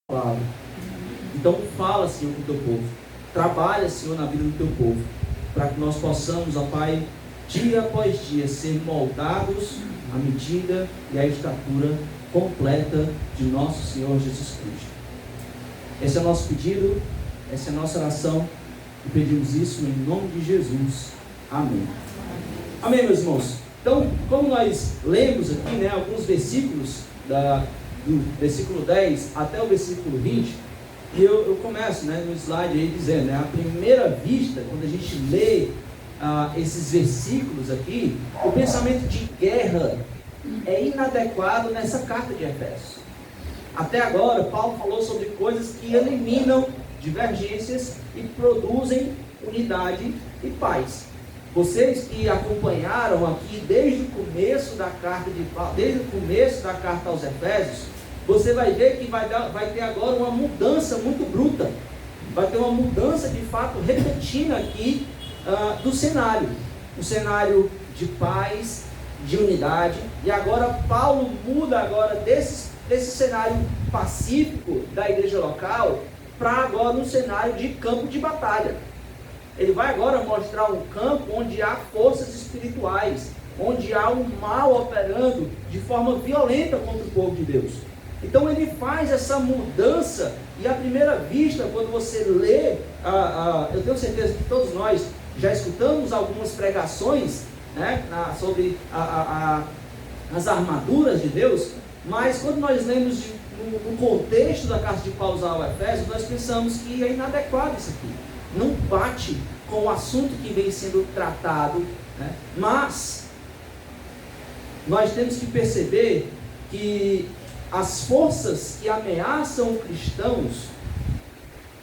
palavra. Então fala, Senhor, com o teu povo. Trabalha, Senhor, na vida do teu povo, para que nós possamos, ó Pai, dia após dia, ser moldados à medida e à estatura completa de nosso Senhor Jesus Cristo. Esse é o nosso pedido, essa é a nossa oração, e pedimos isso em nome de Jesus. Amém. Amém, meus irmãos. Então, como nós lemos aqui, alguns versículos, do versículo 10 até o versículo 20, e eu começo no slide aí dizendo, à primeira vista, quando a gente lê esses versículos aqui, o pensamento de guerra é inadequado nessa carta de Efésios. Até agora, Paulo falou sobre coisas que eliminam divergências e produzem unidade e paz. Vocês que acompanharam aqui desde o começo da carta de Paulo, desde o começo da carta aos Efésios, você vai ver que vai ter agora uma mudança muito bruta. Vai ter uma mudança de fato repentina aqui do cenário. Um cenário de paz, de unidade. E agora Paulo muda agora desse cenário pacífico da igreja local para agora um cenário de campo de batalha. Ele vai agora mostrar um campo onde há forças espirituais, onde há um mal operando de forma violenta contra o povo de Deus. Então ele faz essa mudança, e à primeira vista, quando você lê, eu tenho certeza que todos nós já escutamos algumas pregações sobre as armaduras de Deus, mas quando nós lemos no contexto da carta de Paulo ao Efésios, nós pensamos que é inadequado isso aqui. Não bate com o assunto que vem sendo tratado, mas nós temos que perceber que as forças que ameaçam cristãos,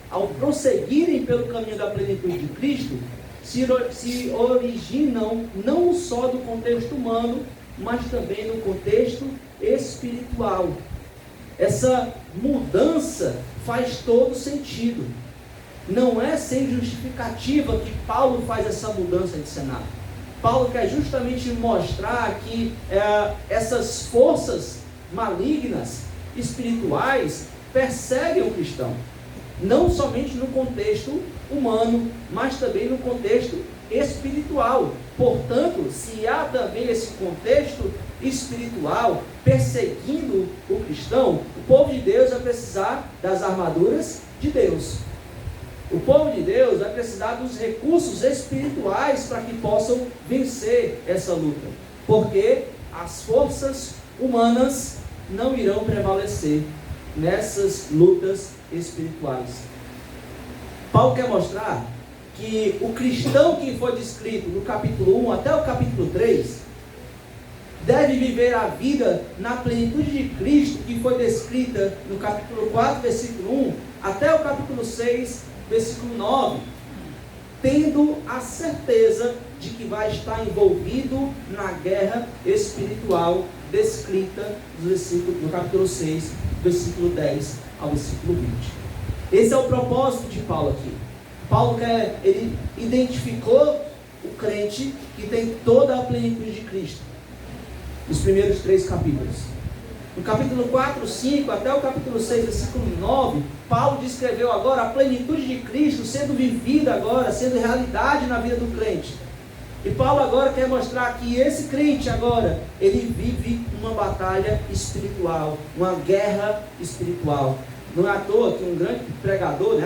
ao prosseguirem pelo caminho da plenitude de Cristo, se originam não só do contexto humano, mas também no contexto espiritual. Essa mudança faz todo sentido. Não é sem justificativa que Paulo faz essa mudança de cenário. Paulo quer justamente mostrar que essas forças malignas, espirituais, perseguem o cristão. Não somente no contexto humano, mas também no contexto espiritual. Portanto, se há também esse contexto espiritual perseguindo o cristão, o povo de Deus vai precisar das armaduras de Deus. O povo de Deus vai precisar dos recursos espirituais para que possam vencer essa luta. Porque as forças humanas não irão prevalecer nessas lutas espirituais. Paulo quer mostrar que o cristão que foi descrito no capítulo 1 até o capítulo 3 deve viver a vida na plenitude de Cristo, que foi descrita no capítulo 4, versículo 1 até o capítulo 6, versículo 9, tendo a certeza de que vai estar envolvido na guerra espiritual descrita no capítulo 6, versículo 10 ao versículo 20. Esse é o propósito de Paulo aqui. Paulo ele identificou o crente que tem toda a plenitude de Cristo. Os primeiros 3 capítulos. No capítulo 4, 5 até o capítulo 6, versículo 9, Paulo descreveu agora a plenitude de Cristo sendo vivida agora, sendo realidade na vida do crente. E Paulo agora quer mostrar que esse crente agora, ele vive uma batalha espiritual, uma guerra espiritual. Não é à toa que um grande pregador,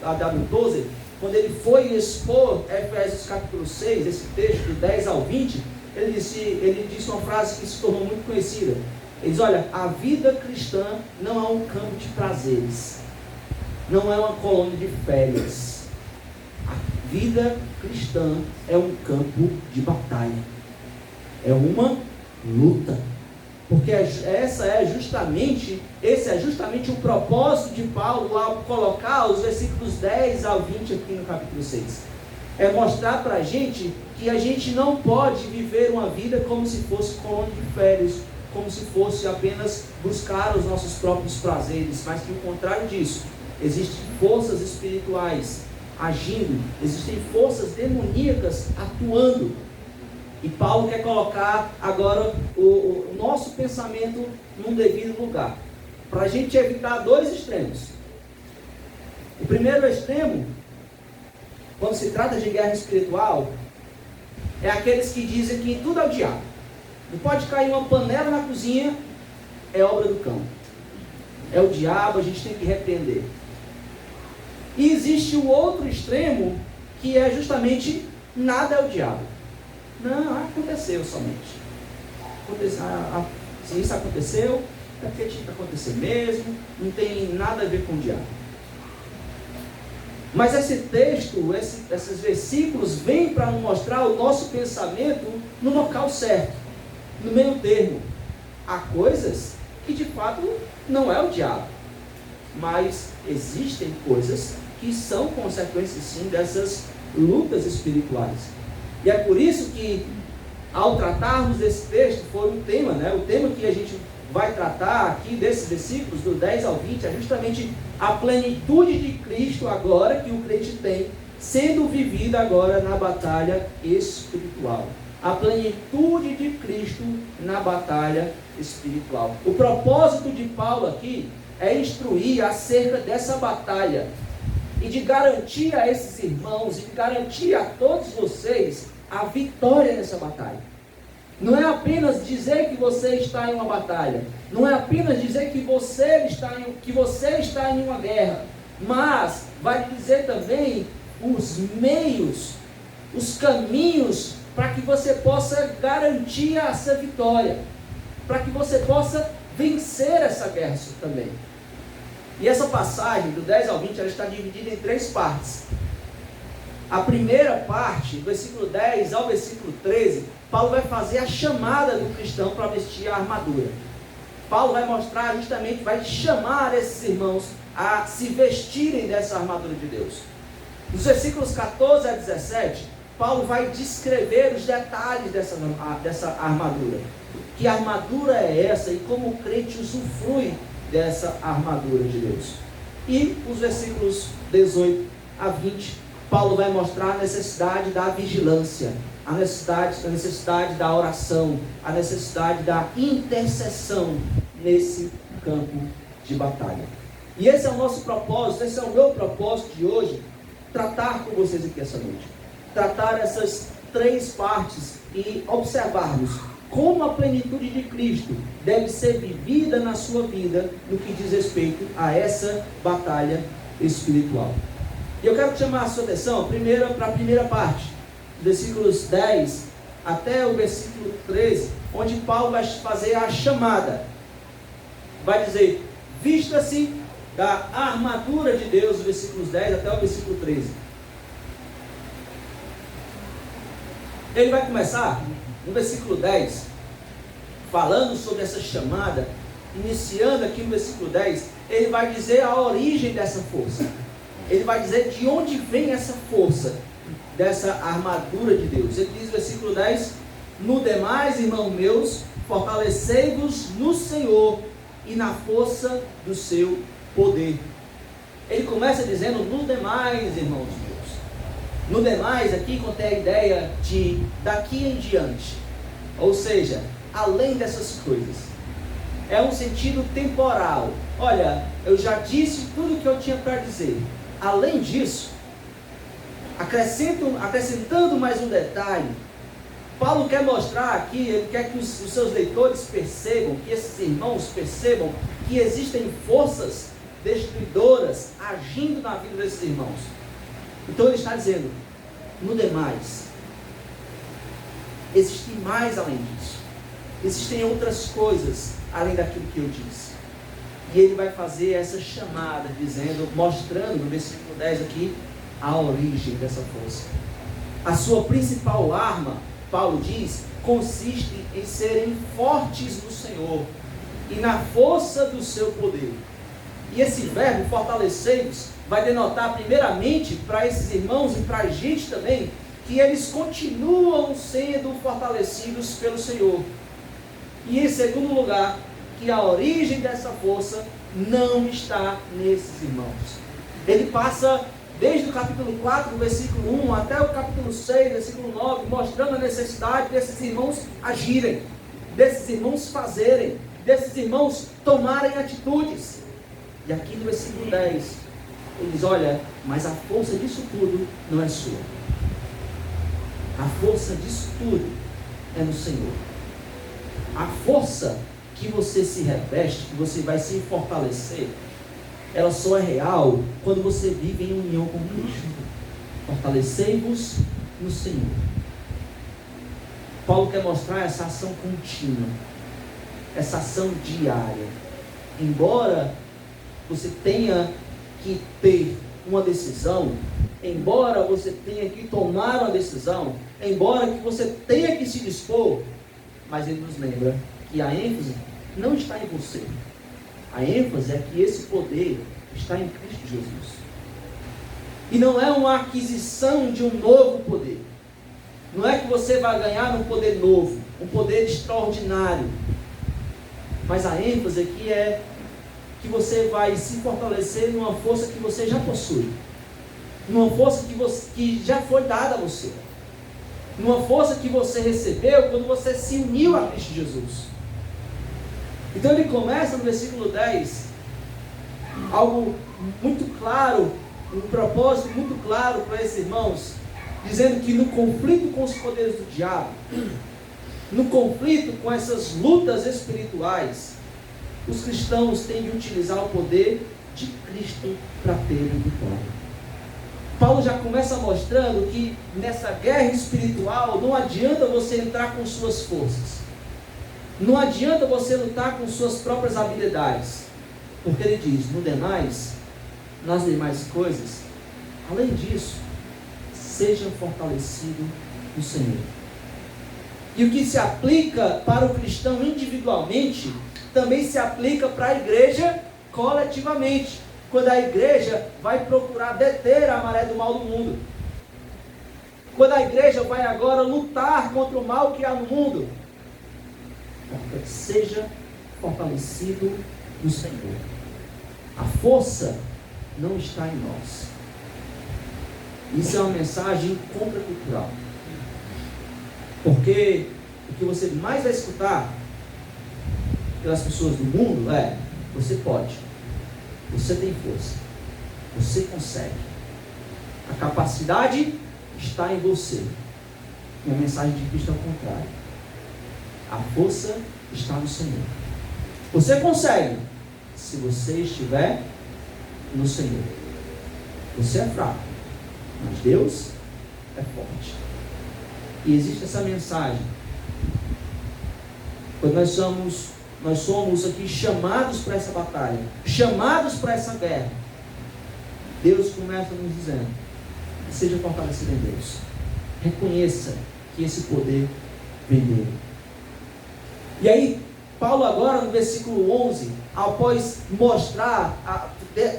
A.W. Tozer, quando ele foi expor Efésios capítulo 6, esse texto do 10 ao 20, ele disse uma frase que se tornou muito conhecida. Ele diz, olha, a vida cristã não é um campo de prazeres, não é uma colônia de férias. A vida cristã é um campo de batalha, é uma luta, porque esse é justamente o propósito de Paulo ao colocar os versículos 10 ao 20 aqui no capítulo 6. É mostrar para a gente que a gente não pode viver uma vida como se fosse colônia de férias, como se fosse apenas buscar os nossos próprios prazeres, mas que o contrário disso, existem forças espirituais agindo, existem forças demoníacas atuando. E Paulo quer colocar agora o nosso pensamento num devido lugar. para a gente evitar dois extremos. O primeiro extremo, quando se trata de guerra espiritual, é aqueles que dizem que tudo é o diabo. Não pode cair uma panela na cozinha, é obra do cão. É o diabo, a gente tem que repreender. E existe o outro extremo, que é justamente nada é o diabo. Não, aconteceu somente. Se isso aconteceu, é porque tinha que acontecer mesmo, não tem nada a ver com o diabo. Mas esse texto, esses versículos, vêm para mostrar o nosso pensamento no local certo, no meio termo. Há coisas que de fato não é o diabo, mas existem coisas que são consequências sim dessas lutas espirituais. E é por isso que, ao tratarmos desse texto, foi o tema, o tema que a gente vai tratar aqui desses versículos, do 10 ao 20, é justamente a plenitude de Cristo agora que o crente tem, sendo vivida agora na batalha espiritual. A plenitude de Cristo na batalha espiritual. O propósito de Paulo aqui é instruir acerca dessa batalha e de garantir a esses irmãos e de garantir a todos vocês a vitória nessa batalha. Não é apenas dizer que você está em uma batalha, não é apenas dizer que você está em uma guerra, mas vai dizer também os meios, os caminhos para que você possa garantir essa vitória, para que você possa vencer essa guerra também. E essa passagem, do 10 ao 20, ela está dividida em 3 partes. A primeira parte, do versículo 10 ao versículo 13, Paulo vai fazer a chamada do cristão para vestir a armadura. Paulo vai mostrar justamente, vai chamar esses irmãos a se vestirem dessa armadura de Deus. Nos versículos 14 a 17, Paulo vai descrever os detalhes dessa armadura. Que armadura é essa e como o crente usufrui dessa armadura de Deus. E os versículos 18 a 20, Paulo vai mostrar a necessidade da vigilância, a necessidade da oração, a necessidade da intercessão nesse campo de batalha. E esse é o nosso propósito, esse é o meu propósito de hoje, tratar com vocês aqui essa noite. Tratar essas 3 partes e observarmos como a plenitude de Cristo deve ser vivida na sua vida no que diz respeito a essa batalha espiritual. E eu quero chamar a sua atenção para a primeira parte, versículos 10 até o versículo 13, onde Paulo vai fazer a chamada. Vai dizer, vista-se da armadura de Deus, versículos 10 até o versículo 13. Ele vai começar no versículo 10, falando sobre essa chamada, iniciando aqui no versículo 10, ele vai dizer a origem dessa força. Ele vai dizer de onde vem essa força, dessa armadura de Deus. Ele diz no versículo 10, no demais, irmãos meus, fortalecei-vos no Senhor e na força do seu poder. Ele começa dizendo, no demais, irmãos meus. No demais, aqui contém a ideia de daqui em diante. Ou seja, além dessas coisas. É um sentido temporal. Olha, eu já disse tudo o que eu tinha para dizer. Além disso, acrescentando mais um detalhe, Paulo quer mostrar aqui, ele quer que os seus leitores percebam, que esses irmãos percebam que existem forças destruidoras agindo na vida desses irmãos. Então ele está dizendo, no demais, existe mais além disso. Existem outras coisas além daquilo que eu disse. E ele vai fazer essa chamada, mostrando no versículo 10 aqui, a origem dessa força. A sua principal arma, Paulo diz, consiste em serem fortes no Senhor e na força do seu poder. E esse verbo, fortalecei-vos, vai denotar primeiramente para esses irmãos e para a gente também, que eles continuam sendo fortalecidos pelo Senhor. E em segundo lugar, que a origem dessa força não está nesses irmãos. Ele passa desde o capítulo 4, versículo 1, até o capítulo 6, versículo 9, mostrando a necessidade desses irmãos agirem, desses irmãos fazerem, desses irmãos tomarem atitudes. E aqui no versículo 10, ele diz: olha, mas a força disso tudo não é sua. A força disso tudo é no Senhor. A força que você se reveste, que você vai se fortalecer, ela só é real quando você vive em união com Cristo. Fortalecei-vos no Senhor. Paulo quer mostrar essa ação contínua, essa ação diária. Embora você tenha que ter uma decisão, embora você tenha que tomar uma decisão, embora que você tenha que se dispor, mas ele nos lembra que a ênfase não está em você. A ênfase é que esse poder está em Cristo Jesus. E não é uma aquisição de um novo poder. Não é que você vai ganhar um poder novo, um poder extraordinário. Mas a ênfase aqui é que você vai se fortalecer numa força que você já possui. Numa força que já foi dada a você. Numa força que você recebeu quando você se uniu a Cristo Jesus. Então ele começa no versículo 10, algo muito claro, um propósito muito claro para esses irmãos, dizendo que no conflito com os poderes do diabo, no conflito com essas lutas espirituais, os cristãos têm de utilizar o poder de Cristo para terem vitória. Paulo já começa mostrando que nessa guerra espiritual não adianta você entrar com suas forças. Não adianta você lutar com suas próprias habilidades. Porque ele diz: no demais, nas demais coisas, além disso, seja fortalecido no Senhor. E o que se aplica para o cristão individualmente, também se aplica para a igreja coletivamente. Quando a igreja vai procurar deter a maré do mal do mundo. Quando a igreja vai agora lutar contra o mal que há no mundo. Seja fortalecido no Senhor. A força não está em nós. Isso é uma mensagem contracultural. Porque o que você mais vai escutar pelas pessoas do mundo é: você pode, você tem força, você consegue, a capacidade está em você. E a mensagem de Cristo é o contrário. A força está no Senhor. Você consegue se você estiver no Senhor. Você é fraco, mas Deus é forte. E existe essa mensagem. Quando nós somos aqui chamados para essa batalha, chamados para essa guerra, Deus começa nos dizendo: seja fortalecido em Deus. Reconheça que esse poder vem dele. E aí, Paulo agora no versículo 11, após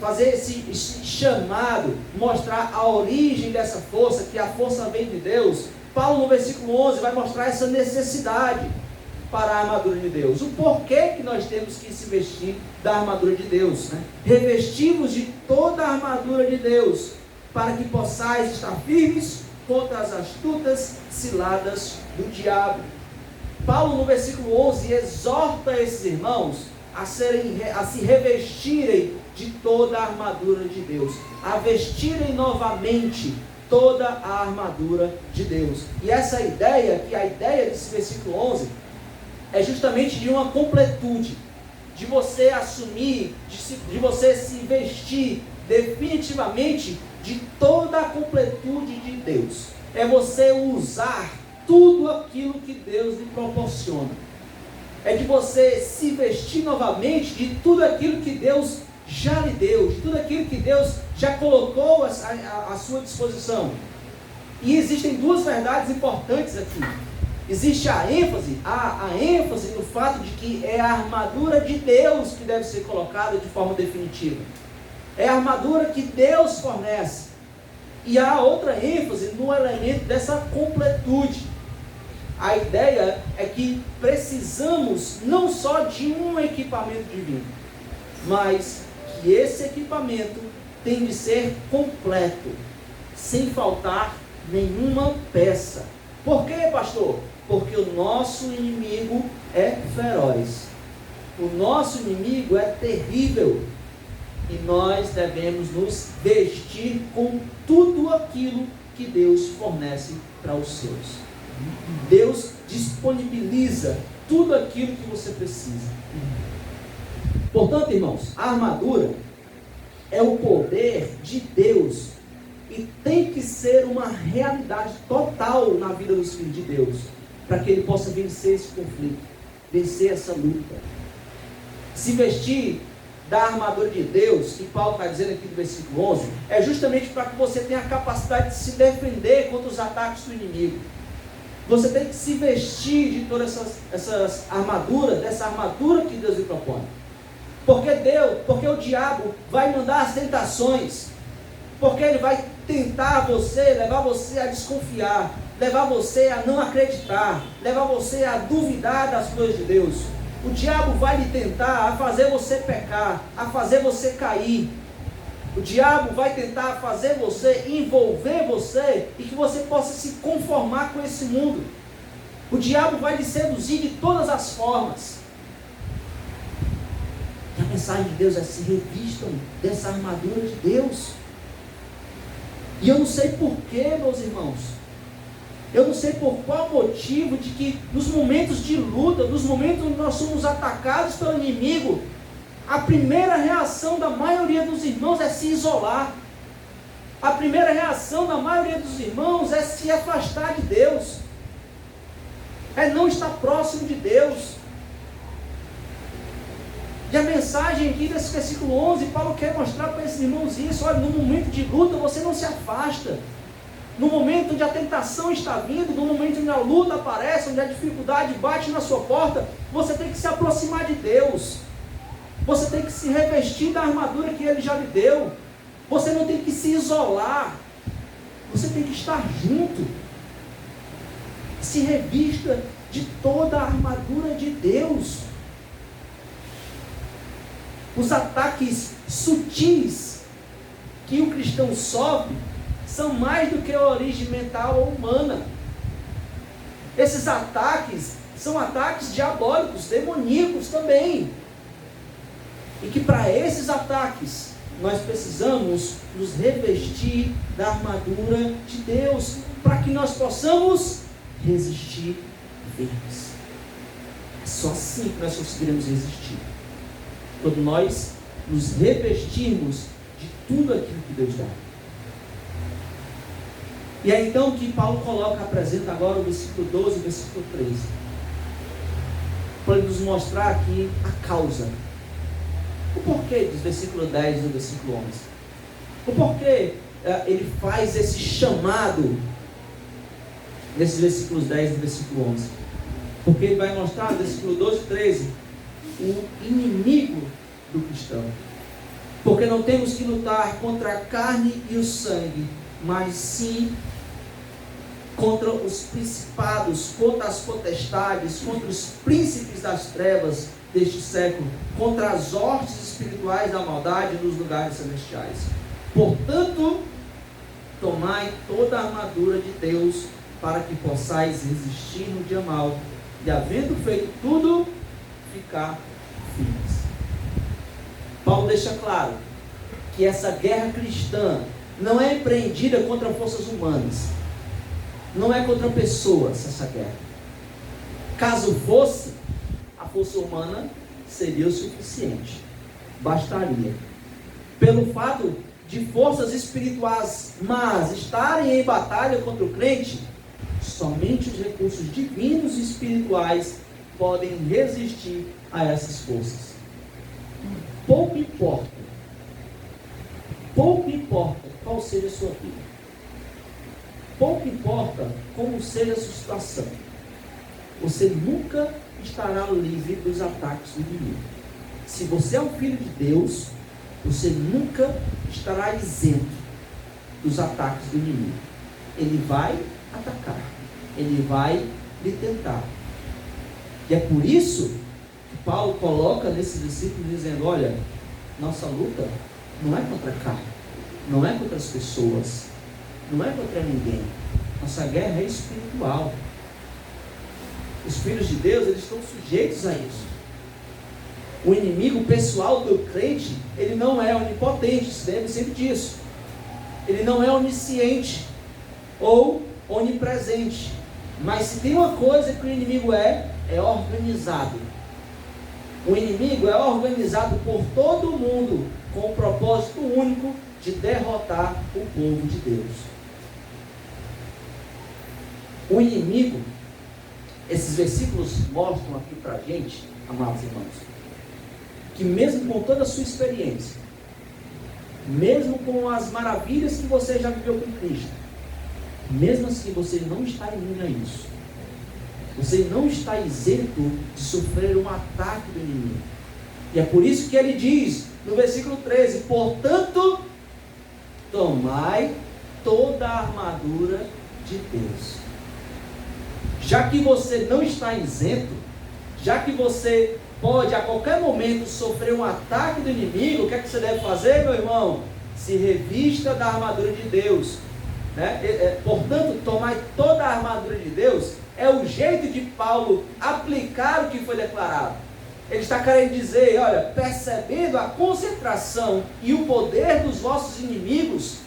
fazer esse chamado, mostrar a origem dessa força, que a força vem de Deus, Paulo no versículo 11 vai mostrar essa necessidade para a armadura de Deus. O porquê que nós temos que se vestir da armadura de Deus, né? Revestimos de toda a armadura de Deus, para que possais estar firmes contra as astutas ciladas do diabo. Paulo no versículo 11 exorta esses irmãos a se revestirem de toda a armadura de Deus, a vestirem novamente toda a armadura de Deus. E essa ideia, que a ideia desse versículo 11, é justamente de uma completude, de você assumir, de você se vestir definitivamente de toda a completude de Deus. É você usar tudo aquilo que Deus lhe proporciona. É de você se vestir novamente de tudo aquilo que Deus já lhe deu, de tudo aquilo que Deus já colocou à sua disposição. E existem duas verdades importantes aqui. Existe a ênfase no fato de que é a armadura de Deus que deve ser colocada de forma definitiva. É a armadura que Deus fornece. E há outra ênfase no elemento dessa completude. A ideia é que precisamos não só de um equipamento divino, mas que esse equipamento tem de ser completo, sem faltar nenhuma peça. Por quê, pastor? Porque o nosso inimigo é feroz. O nosso inimigo é terrível e nós devemos nos vestir com tudo aquilo que Deus fornece para os seus. Deus disponibiliza tudo aquilo que você precisa. Portanto, irmãos, a armadura é o poder de Deus e tem que ser uma realidade total na vida dos filhos de Deus, para que ele possa vencer esse conflito, vencer essa luta. Se vestir da armadura de Deus, que Paulo está dizendo aqui no versículo 11, é justamente para que você tenha a capacidade de se defender contra os ataques do inimigo. Você tem que se vestir de todas essas armaduras, dessa armadura que Deus lhe propõe. Porque o diabo vai mandar as tentações, porque ele vai tentar você, levar você a desconfiar, levar você a não acreditar, levar você a duvidar das coisas de Deus. O diabo vai lhe tentar a fazer você pecar, a fazer você cair. O diabo vai tentar fazer você, envolver você, e que você possa se conformar com esse mundo. O diabo vai lhe seduzir de todas as formas. E a mensagem de Deus é: se revistam dessa armadura de Deus. E eu não sei porquê, meus irmãos. Eu não sei por qual motivo de que nos momentos de luta, nos momentos onde nós somos atacados pelo inimigo, a primeira reação da maioria dos irmãos é se isolar. A primeira reação da maioria dos irmãos é se afastar de Deus. É não estar próximo de Deus. E a mensagem aqui desse versículo 11, Paulo quer mostrar para esses irmãos isso. Olha, no momento de luta você não se afasta. No momento onde a tentação está vindo, no momento onde a luta aparece, onde a dificuldade bate na sua porta, você tem que se aproximar de Deus. Você tem que se revestir da armadura que Ele já lhe deu. Você não tem que se isolar. Você tem que estar junto. Se revista de toda a armadura de Deus. Os ataques sutis que o cristão sofre são mais do que a origem mental ou humana. Esses ataques são ataques diabólicos, demoníacos também. E que para esses ataques nós precisamos nos revestir da armadura de Deus, para que nós possamos resistir firmes. É só assim que nós conseguiremos resistir. Quando nós nos revestirmos de tudo aquilo que Deus dá. E é então que Paulo apresenta agora o versículo 12 e o versículo 13. Para nos mostrar aqui a causa. O porquê dos versículo 10 e do versículo 11. O porquê ele faz esse chamado nesses versículos 10 e versículo 11. Porque ele vai mostrar no versículo 12 e 13 o inimigo do cristão. Porque não temos que lutar contra a carne e o sangue, mas sim contra os principados, contra as potestades, contra os príncipes das trevas deste século, contra as hostes espirituais da maldade nos lugares celestiais. Portanto, tomai toda a armadura de Deus, para que possais resistir no dia mau, e havendo feito tudo, ficar firmes. Paulo deixa claro que essa guerra cristã não é empreendida contra forças humanas, não é contra pessoas essa guerra. Caso fosse, a força humana seria o suficiente, bastaria. Pelo fato de forças espirituais más estarem em batalha contra o crente, somente os recursos divinos e espirituais podem resistir a essas forças. Pouco importa qual seja a sua vida. Pouco importa como seja a sua situação. Você nunca estará livre dos ataques do inimigo. Se você é um filho de Deus, você nunca estará isento dos ataques do inimigo. Ele vai atacar. Ele vai lhe tentar. E é por isso que Paulo coloca nesse versículo dizendo: olha, nossa luta não é contra a carne, não é contra as pessoas, não é contra ninguém. Nossa guerra é espiritual. Os filhos de Deus, eles estão sujeitos a isso. O inimigo pessoal do crente, ele não é onipotente, se lembre sempre disso. Ele não é onisciente ou onipresente. Mas se tem uma coisa que o inimigo é organizado. O inimigo é organizado por todo mundo com o propósito único de derrotar o povo de Deus. O inimigo, esses versículos mostram aqui para a gente, amados irmãos, que mesmo com toda a sua experiência, mesmo com as maravilhas que você já viveu com Cristo, mesmo assim você não está imune a isso. Você não está isento de sofrer um ataque do inimigo. E é por isso que ele diz, no versículo 13, portanto, tomai toda a armadura de Deus. Já que você não está isento, já que você pode a qualquer momento sofrer um ataque do inimigo, o que é que você deve fazer, meu irmão? Se revista da armadura de Deus. Portanto, tomai toda a armadura de Deus é o jeito de Paulo aplicar o que foi declarado. Ele está querendo dizer, olha, percebendo a concentração e o poder dos vossos inimigos,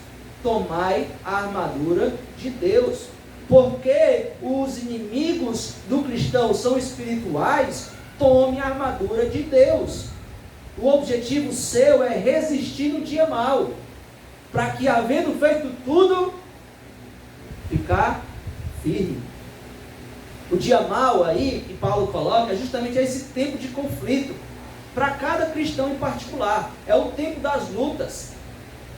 tomai a armadura de Deus. Porque os inimigos do cristão são espirituais, tome a armadura de Deus. O objetivo seu é resistir no dia mau, para que, havendo feito tudo, ficar firme. O dia mau aí, que Paulo coloca, é justamente esse tempo de conflito, para cada cristão em particular. É o tempo das lutas.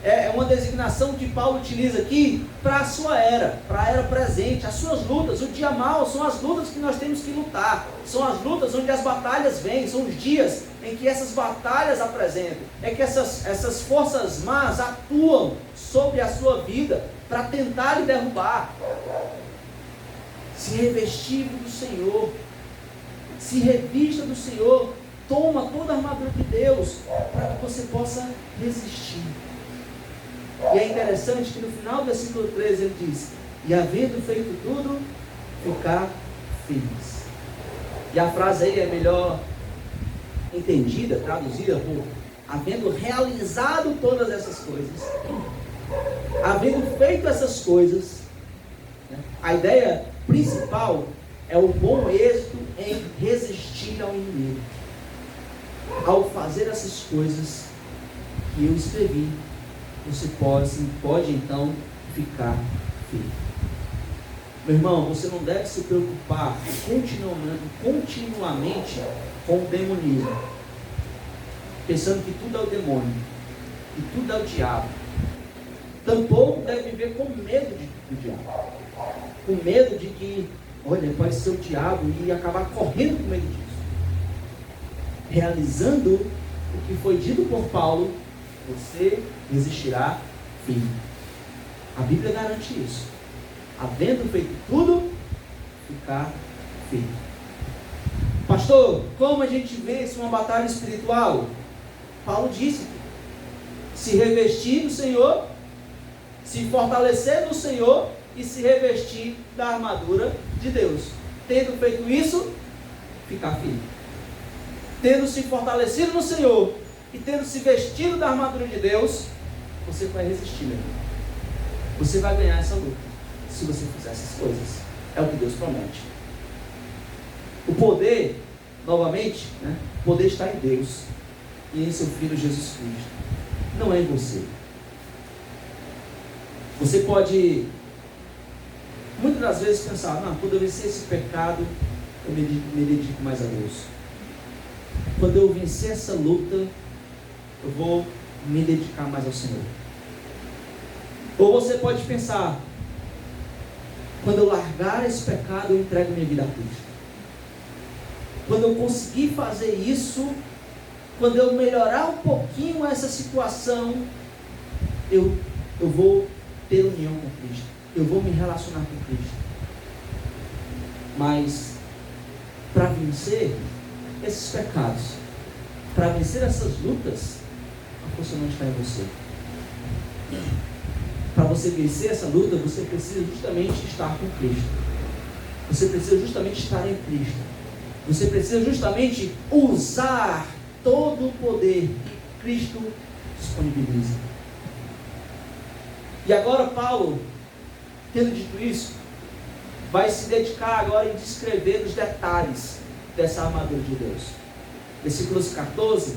É uma designação que Paulo utiliza aqui para a sua era, para a era presente, as suas lutas. O dia mau são as lutas que nós temos que lutar, são as lutas onde as batalhas vêm, são os dias em que essas batalhas apresentam, é que essas forças más atuam sobre a sua vida para tentar lhe derrubar. Se revestir do Senhor, se revista do Senhor, toma toda a armadura de Deus para que você possa resistir. E é interessante que no final do versículo 13 ele diz, e havendo feito tudo, ficar firmes. E a frase aí é melhor entendida, traduzida por havendo realizado todas essas coisas, havendo feito essas coisas, a ideia principal é o bom êxito em resistir ao inimigo. Ao fazer essas coisas que eu escrevi, você pode então ficar firme. Meu irmão, você não deve se preocupar continuamente com o demonismo, pensando que tudo é o demônio, que tudo é o diabo. Tampouco deve viver com medo do diabo, com medo de que, olha, pode ser o diabo, e acabar correndo com medo disso. Realizando o que foi dito por Paulo, você resistirá firme. A Bíblia garante isso. Havendo feito tudo, ficar firme. Pastor, como a gente vence uma batalha espiritual? Paulo disse: se revestir do Senhor, se fortalecer no Senhor e se revestir da armadura de Deus. Tendo feito isso, ficar firme. Tendo se fortalecido no Senhor e tendo se vestido da armadura de Deus, você vai resistir, meu irmão. Você vai ganhar essa luta, se você fizer essas coisas. É o que Deus promete. O poder, novamente, o poder está em Deus e em seu Filho Jesus Cristo. Não é em você. Você pode, muitas das vezes, pensar: não, quando eu vencer esse pecado, eu me dedico mais a Deus. Quando eu vencer essa luta, eu vou me dedicar mais ao Senhor. Ou você pode pensar: quando eu largar esse pecado, eu entrego minha vida a Cristo. Quando eu conseguir fazer isso, quando eu melhorar um pouquinho essa situação, eu vou ter união com Cristo, eu vou me relacionar com Cristo. Mas para vencer esses pecados, para vencer essas lutas, a força não está em você. Para você vencer essa luta, você precisa justamente estar com Cristo. Você precisa justamente estar em Cristo. Você precisa justamente usar todo o poder que Cristo disponibiliza. E agora Paulo, tendo dito isso, vai se dedicar agora em descrever os detalhes dessa armadura de Deus. Versículos 14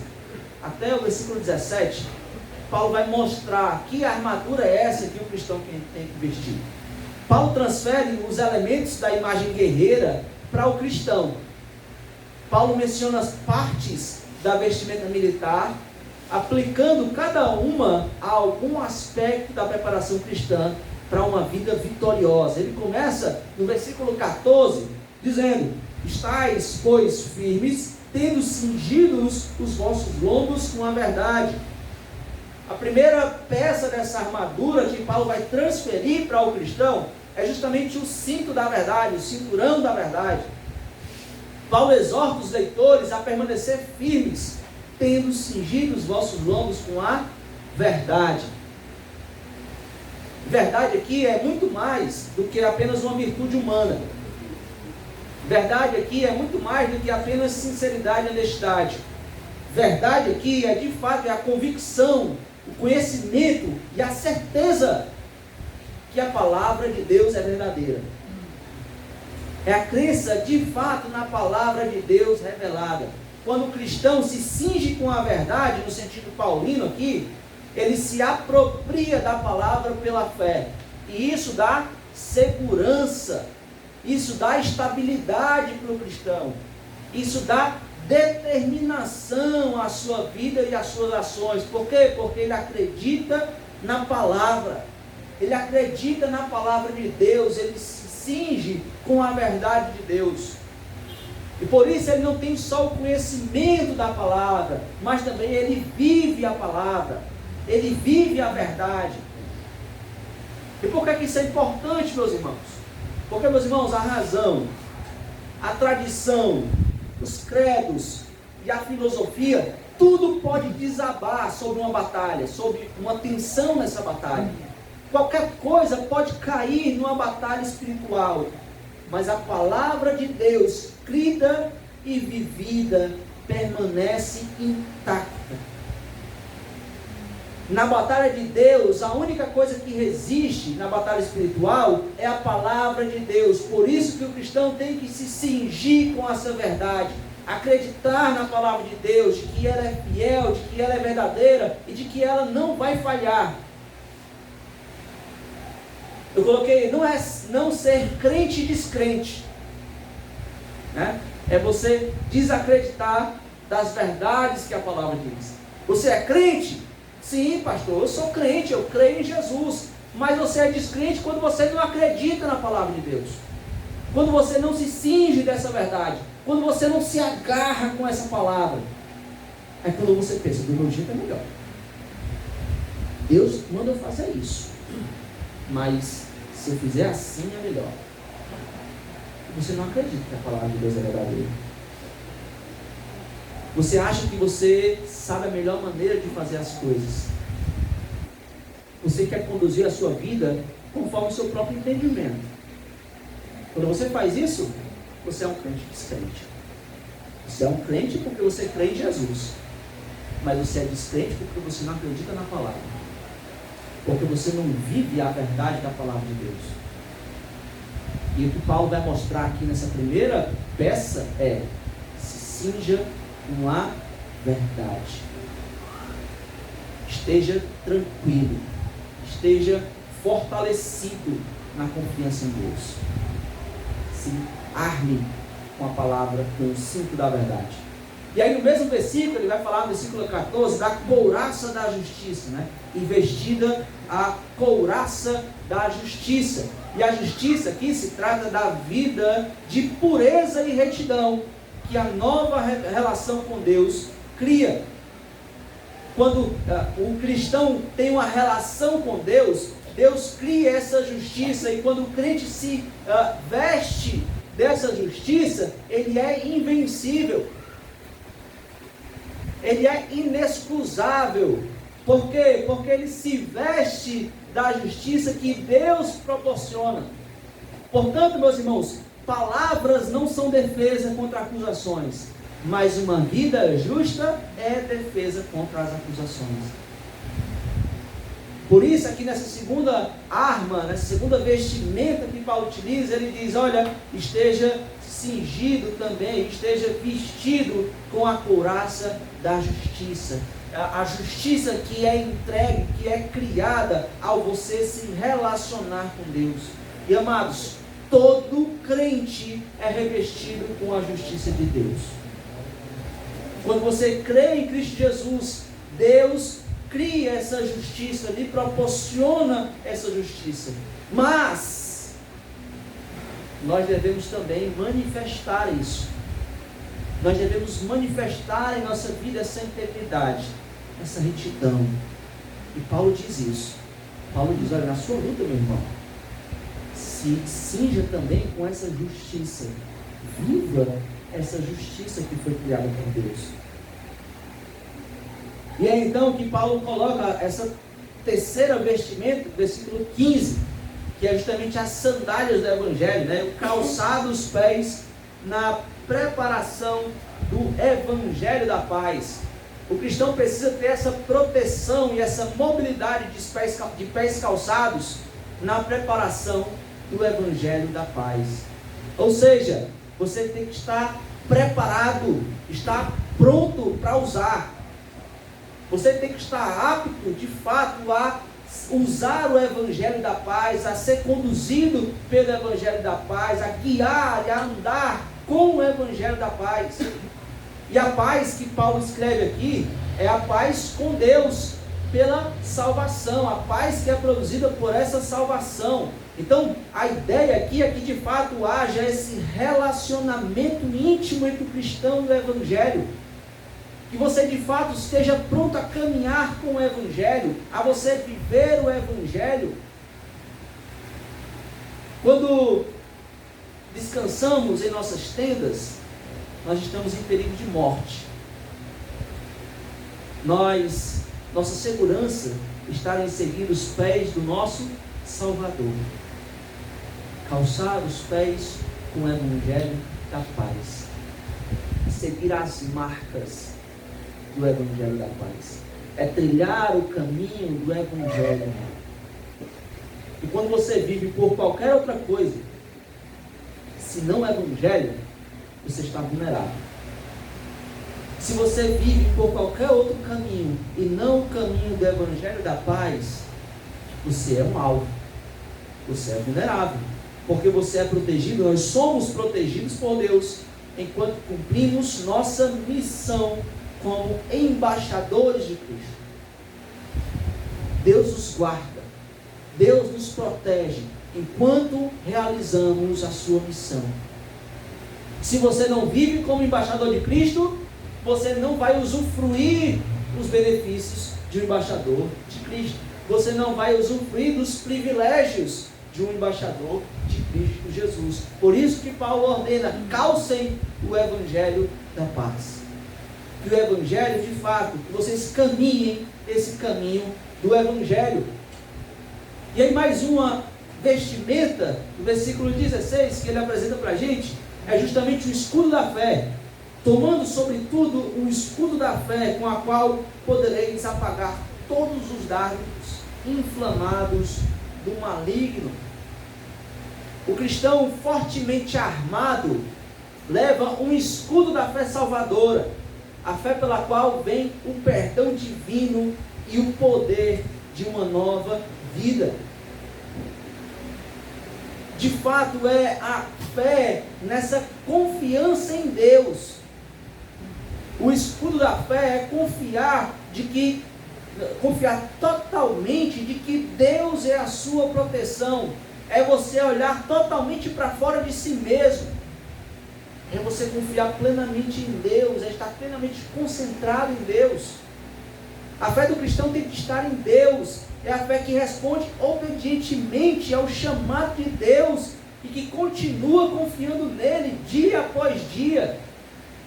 até o versículo 17, Paulo vai mostrar que armadura é essa que o cristão tem que vestir. Paulo transfere os elementos da imagem guerreira para o cristão. Paulo menciona as partes da vestimenta militar, aplicando cada uma a algum aspecto da preparação cristã para uma vida vitoriosa. Ele começa no versículo 14, dizendo: estais, pois, firmes, tendo cingidos os vossos lombos com a verdade. A primeira peça dessa armadura que Paulo vai transferir para o cristão é justamente o cinto da verdade, o cinturão da verdade. Paulo exorta os leitores a permanecer firmes, tendo cingido os vossos lombos com a verdade. Verdade aqui é muito mais do que apenas uma virtude humana. Verdade aqui é muito mais do que apenas sinceridade e honestidade. Verdade aqui é de fato a convicção, o conhecimento e a certeza que a palavra de Deus é verdadeira. É a crença de fato na palavra de Deus revelada. Quando o cristão se cinge com a verdade, no sentido paulino aqui, ele se apropria da palavra pela fé. E isso dá segurança, isso dá estabilidade para o cristão, isso dá determinação à sua vida e às suas ações. Por quê? Porque ele acredita na palavra, ele acredita na palavra de Deus, ele se cinge com a verdade de Deus. E por isso ele não tem só o conhecimento da palavra, mas também ele vive a palavra, ele vive a verdade. E por que isso é importante, meus irmãos? Porque, meus irmãos, a razão, a tradição, os credos e a filosofia, tudo pode desabar sobre uma batalha, sobre uma tensão nessa batalha. Qualquer coisa pode cair numa batalha espiritual, mas a palavra de Deus, crida e vivida, permanece intacta. Na batalha de Deus, a única coisa que resiste na batalha espiritual é a palavra de Deus. Por isso que o cristão tem que se cingir com essa verdade, acreditar na palavra de Deus, de que ela é fiel, de que ela é verdadeira e de que ela não vai falhar. Eu coloquei, não é não ser crente e descrente, né? É você desacreditar das verdades que a palavra diz. Você é crente? Sim, pastor, eu sou crente, eu creio em Jesus. Mas você é descrente quando você não acredita na palavra de Deus, quando você não se cinge dessa verdade, quando você não se agarra com essa palavra. É quando você pensa, do meu jeito é melhor, Deus manda eu fazer isso, mas se eu fizer assim é melhor. Você não acredita que a palavra de Deus é verdadeira. Você acha que você sabe a melhor maneira de fazer as coisas. Você quer conduzir a sua vida conforme o seu próprio entendimento. Quando você faz isso, você é um crente descrente. Você é um crente porque você crê em Jesus, mas você é descrente porque você não acredita na palavra, porque você não vive a verdade da palavra de Deus. E o que Paulo vai mostrar aqui nessa primeira peça é: se cinja com a verdade. Esteja tranquilo, esteja fortalecido na confiança em Deus. Se arme com a palavra, com o cinto da verdade. E aí no mesmo versículo, ele vai falar no versículo 14, da couraça da justiça, né? Investida a couraça da justiça. E a justiça aqui se trata da vida de pureza e retidão que a nova relação com Deus cria. Quando o cristão tem uma relação com Deus, Deus cria essa justiça, e quando o crente se veste dessa justiça, ele é invencível, ele é inexcusável. Por quê? Porque ele se veste da justiça que Deus proporciona. Portanto, meus irmãos, palavras não são defesa contra acusações. mas uma vida justa é defesa contra as acusações. Por isso, aqui nessa segunda arma, nessa segunda vestimenta que Paulo utiliza, ele diz, olha, esteja cingido também, esteja vestido com a couraça da justiça. A justiça que é entregue, que é criada ao você se relacionar com Deus. E amados, todo crente é revestido com a justiça de Deus. Quando você crê em Cristo Jesus, Deus cria essa justiça, lhe proporciona essa justiça. Mas nós devemos também manifestar isso. Nós devemos manifestar em nossa vida essa integridade, essa retidão. E Paulo diz isso. Paulo diz, olha, na sua luta, meu irmão, se cinja também com essa justiça. Viva essa justiça que foi criada por Deus. E é então que Paulo coloca essa terceira vestimenta, versículo 15, que é justamente as sandálias do Evangelho, né? O calçado dos pés na preparação do Evangelho da paz. O cristão precisa ter essa proteção e essa mobilidade de pés calçados na preparação do Evangelho da paz. Ou seja, você tem que estar preparado, estar pronto para usar. Você tem que estar apto, de fato, a usar o Evangelho da paz, a ser conduzido pelo Evangelho da paz, a guiar e a andar com o Evangelho da paz. E a paz que Paulo escreve aqui é a paz com Deus, pela salvação, a paz que é produzida por essa salvação. Então, a ideia aqui é que de fato haja esse relacionamento íntimo entre o cristão e o Evangelho. Que você de fato esteja pronto a caminhar com o Evangelho, a você viver o Evangelho. Quando descansamos em nossas tendas, nós estamos em perigo de morte. Nossa segurança está em seguir os pés do nosso Salvador. Calçar os pés com o Evangelho da paz. Seguir as marcas do Evangelho da paz. É trilhar o caminho do Evangelho. E quando você vive por qualquer outra coisa, se não é Evangelho, você está vulnerável. Se você vive por qualquer outro caminho e não o caminho do Evangelho da paz, você é um alvo. Você é vulnerável. Porque você é protegido, nós somos protegidos por Deus enquanto cumprimos nossa missão como embaixadores de Cristo. Deus nos guarda, Deus nos protege enquanto realizamos a sua missão. Se você não vive como embaixador de Cristo, você não vai usufruir os benefícios de um embaixador de Cristo. Você não vai usufruir dos privilégios de um embaixador de Cristo Jesus. Por isso que Paulo ordena, calcem o Evangelho da paz. Que o Evangelho, de fato, que vocês caminhem esse caminho do Evangelho. E aí mais uma vestimenta, no versículo 16, que ele apresenta para a gente, é justamente o escudo da fé. Tomando sobretudo o escudo da fé, com a qual podereis apagar todos os dardos inflamados do maligno. O cristão fortemente armado leva um escudo da fé salvadora, a fé pela qual vem o perdão divino e o poder de uma nova vida. De fato, é a fé nessa confiança em Deus. O escudo da fé é confiar totalmente de que Deus é a sua proteção. É você olhar totalmente para fora de si mesmo. É você confiar plenamente em Deus, é estar plenamente concentrado em Deus. A fé do cristão tem que estar em Deus. É a fé que responde obedientemente ao chamado de Deus e que continua confiando nele dia após dia.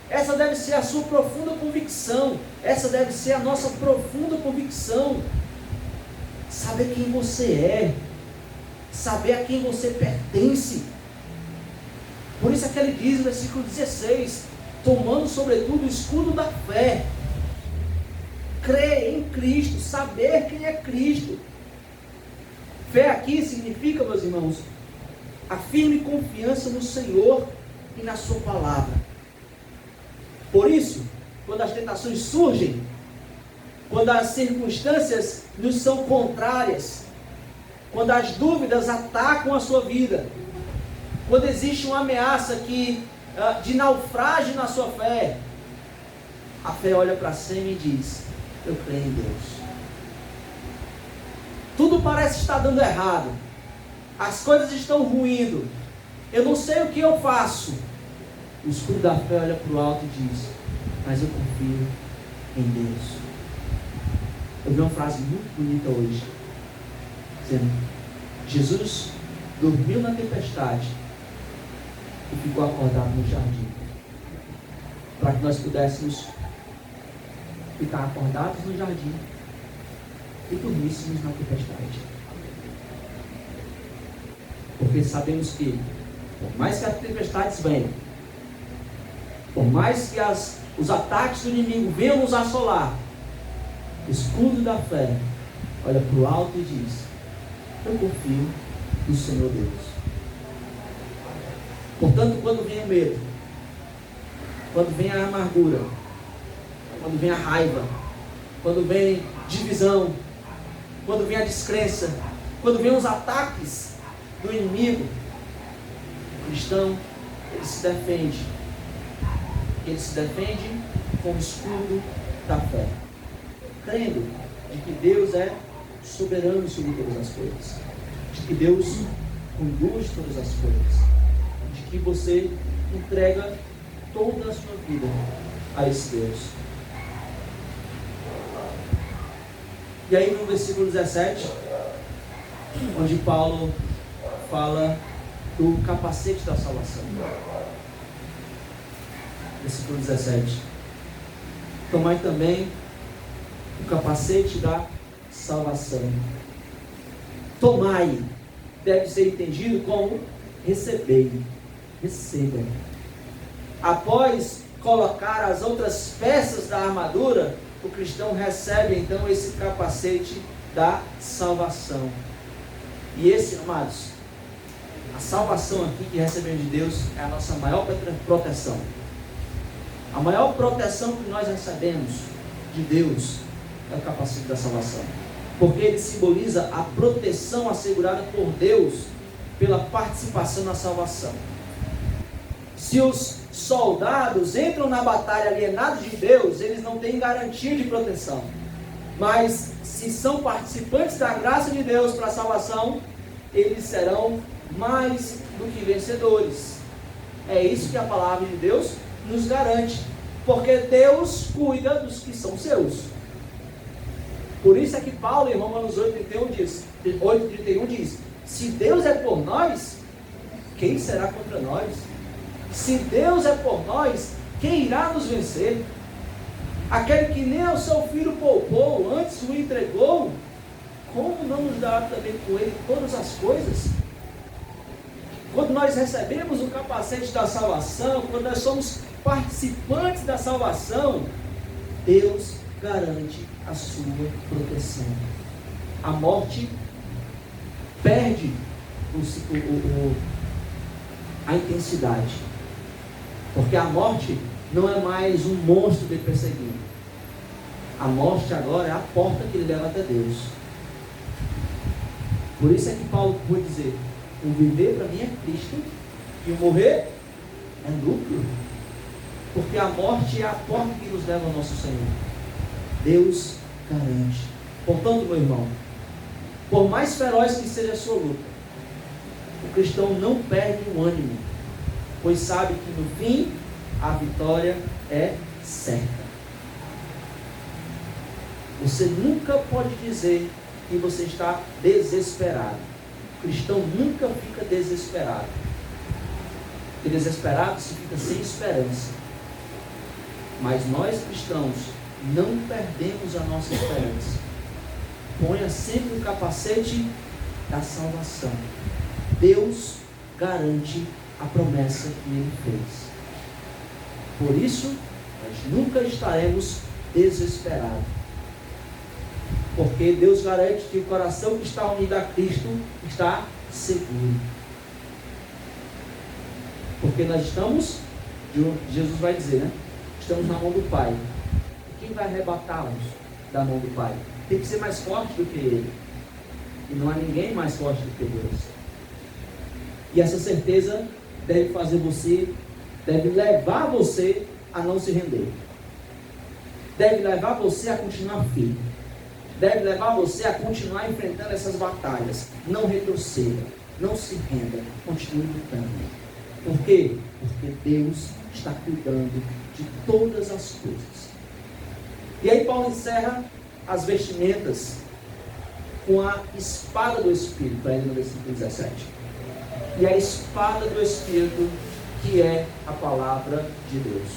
Essa deve ser a sua profunda convicção. Essa deve ser a nossa profunda convicção. Saber quem você é. Saber a quem você pertence. Por isso é que ele diz no versículo 16, tomando sobretudo o escudo da fé. Crer em Cristo, saber quem é Cristo. Fé aqui significa, meus irmãos, a firme confiança no Senhor e na sua palavra. Por isso, quando as tentações surgem, quando as circunstâncias nos são contrárias, quando as dúvidas atacam a sua vida, quando existe uma ameaça de naufrágio na sua fé, a fé olha para cima e diz: eu creio em Deus. Tudo parece estar dando errado, as coisas estão ruindo, eu não sei o que eu faço. O escudo da fé olha para o alto e diz: mas eu confio em Deus. Eu vi uma frase muito bonita hoje, dizendo: Jesus dormiu na tempestade e ficou acordado no jardim, para que nós pudéssemos ficar acordados no jardim e dormíssemos na tempestade. Porque sabemos que, por mais que as tempestades venham, por mais que os ataques do inimigo venham nos assolar, o escudo da fé olha para o alto e diz: eu confio no Senhor Deus. Portanto, quando vem o medo, quando vem a amargura, quando vem a raiva, quando vem divisão, quando vem a descrença, quando vem os ataques do inimigo, o cristão, ele se defende. Ele se defende com o escudo da fé, crendo de que Deus é soberano sobre todas as coisas, de que Deus conduz todas as coisas, de que você entrega toda a sua vida a esse Deus. E aí no versículo 17, onde Paulo fala do capacete da salvação. Versículo 17: tomai também o capacete da salvação. Tomai deve ser entendido como recebei. Receba. Após colocar as outras peças da armadura, o cristão recebe então esse capacete da salvação. E esse, amados, a salvação aqui que recebemos de Deus é a nossa maior proteção. A maior proteção que nós recebemos de Deus é o capacete da salvação, porque ele simboliza a proteção assegurada por Deus pela participação na salvação. Se os soldados entram na batalha alienados de Deus, eles não têm garantia de proteção. Mas se são participantes da graça de Deus para a salvação, eles serão mais do que vencedores. É isso que a palavra de Deus nos garante, porque Deus cuida dos que são seus. Por isso é que Paulo em Romanos 8:31 diz: se Deus é por nós, quem será contra nós? Se Deus é por nós, quem irá nos vencer? Aquele que nem ao seu filho poupou, antes o entregou, como não nos dará também com ele todas as coisas? Quando nós recebemos o capacete da salvação, quando nós somos participantes da salvação, Deus garante a sua proteção. A morte perde a intensidade, porque a morte não é mais um monstro de perseguir. A morte agora é a porta que ele leva até Deus. Por isso é que Paulo pode dizer: o viver para mim é Cristo e o morrer é lucro. Porque a morte é a porta que nos leva ao nosso Senhor. Deus garante. Portanto, meu irmão, por mais feroz que seja a sua luta, o cristão não perde o ânimo, pois sabe que no fim a vitória é certa. Você nunca pode dizer que você está desesperado. O cristão nunca fica desesperado. Porque desesperado se fica sem esperança. Mas nós cristãos não perdemos a nossa esperança. Ponha sempre o capacete da salvação. Deus garante a promessa que Ele fez. Por isso, nós nunca estaremos desesperados. Porque Deus garante que o coração que está unido a Cristo está seguro. Porque nós estamos, Jesus vai dizer, né? Estamos na mão do Pai. E quem vai arrebatá-los da mão do Pai? Tem que ser mais forte do que Ele. E não há ninguém mais forte do que Deus. E essa certeza deve fazer você, deve levar você a não se render. Deve levar você a continuar firme. Deve levar você a continuar enfrentando essas batalhas. Não retroceda, não se renda, continue lutando. Por quê? Porque Deus está cuidando de todas as coisas. E aí Paulo encerra as vestimentas com a espada do Espírito, para ele no versículo 17. E a espada do Espírito, que é a palavra de Deus.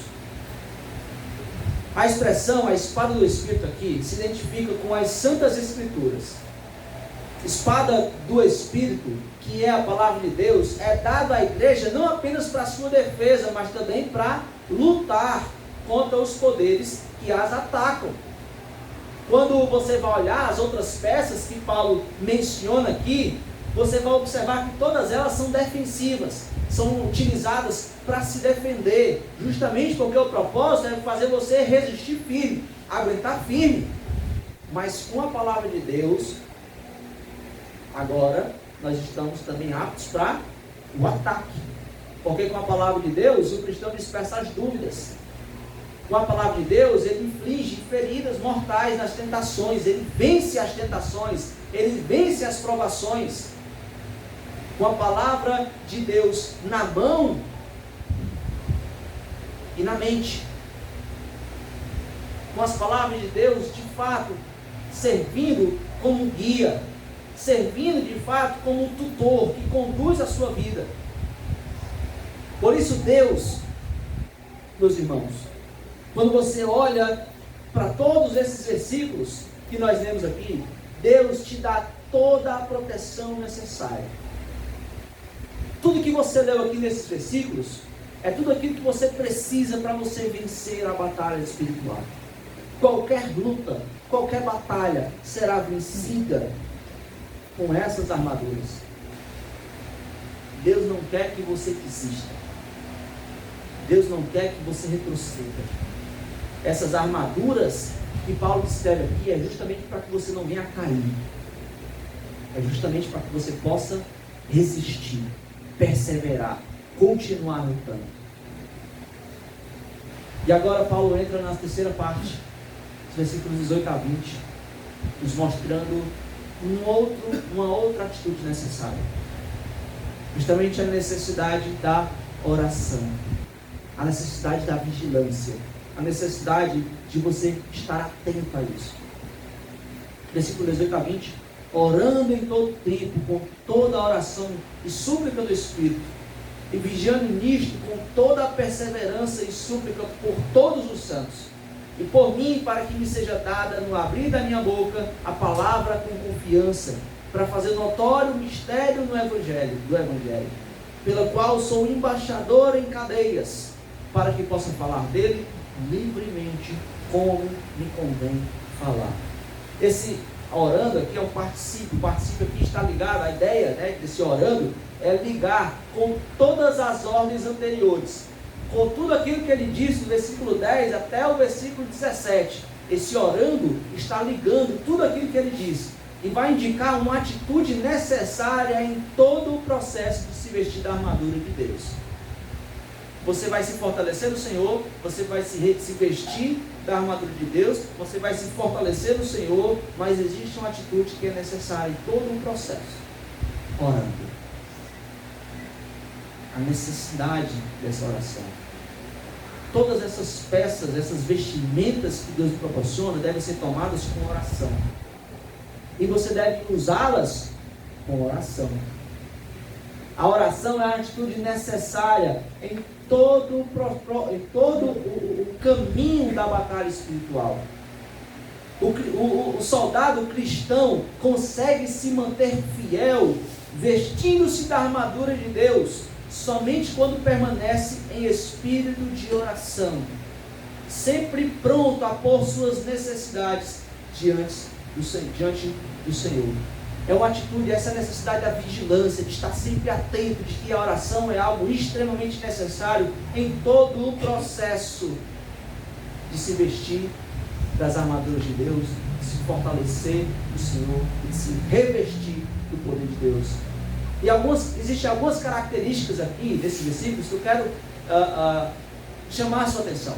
A expressão, a espada do Espírito aqui, se identifica com as Santas Escrituras. Espada do Espírito, que é a palavra de Deus, é dada à igreja não apenas para a sua defesa, mas também para lutar contra os poderes que as atacam. Quando você vai olhar as outras peças que Paulo menciona aqui, você vai observar que todas elas são defensivas, são utilizadas para se defender, justamente porque o propósito é fazer você resistir firme, aguentar firme. Mas com a palavra de Deus, agora nós estamos também aptos para o ataque, porque com a palavra de Deus o cristão dispersa as dúvidas. Com a palavra de Deus ele inflige feridas mortais nas tentações, ele vence as tentações, ele vence as provações. Com a palavra de Deus na mão e na mente, com as palavras de Deus de fato servindo como guia, servindo de fato como um tutor que conduz a sua vida. Por isso Deus, meus irmãos, quando você olha para todos esses versículos que nós lemos aqui, Deus te dá toda a proteção necessária. Tudo que você leu aqui nesses versículos é tudo aquilo que você precisa para você vencer a batalha espiritual. Qualquer luta, qualquer batalha será vencida com essas armaduras. Deus não quer que você desista. Deus não quer que você retroceda. Essas armaduras que Paulo descreve aqui é justamente para que você não venha a cair. É justamente para que você possa resistir, perseverar, continuar lutando. E agora Paulo entra na terceira parte, os versículos 18 a 20, nos mostrando uma outra atitude necessária. Justamente a necessidade da oração, a necessidade da vigilância, a necessidade de você estar atento a isso. Versículo 18 a 20, orando em todo tempo, com toda a oração e súplica do Espírito, e vigiando nisto com toda a perseverança e súplica por todos os santos, e por mim, para que me seja dada no abrir da minha boca a palavra com confiança, para fazer notório o mistério do Evangelho, pela qual sou embaixador em cadeias, para que possa falar dele livremente, como me convém falar. Esse orando aqui é um particípio. O particípio aqui está ligado, a ideia, né, desse orando é ligar com todas as ordens anteriores, com tudo aquilo que ele disse do versículo 10 até o versículo 17. Esse orando está ligando tudo aquilo que ele disse e vai indicar uma atitude necessária em todo o processo de se vestir da armadura de Deus. Você vai se fortalecer no Senhor, você vai se vestir da armadura de Deus, você vai se fortalecer no Senhor, mas existe uma atitude que é necessária em todo o processo. Orando. A necessidade dessa oração. Todas essas peças, essas vestimentas que Deus proporciona, devem ser tomadas com oração. E você deve usá-las com oração. A oração é a atitude necessária em todo o caminho da batalha espiritual. O soldado cristão consegue se manter fiel, vestindo-se da armadura de Deus, somente quando permanece em espírito de oração, sempre pronto a pôr suas necessidades diante do Senhor. É uma atitude, essa necessidade da vigilância, de estar sempre atento, de que a oração é algo extremamente necessário em todo o processo de se vestir das armaduras de Deus, de se fortalecer do Senhor, de se revestir do poder de Deus. E existem algumas características aqui desses versículos que eu quero chamar a sua atenção.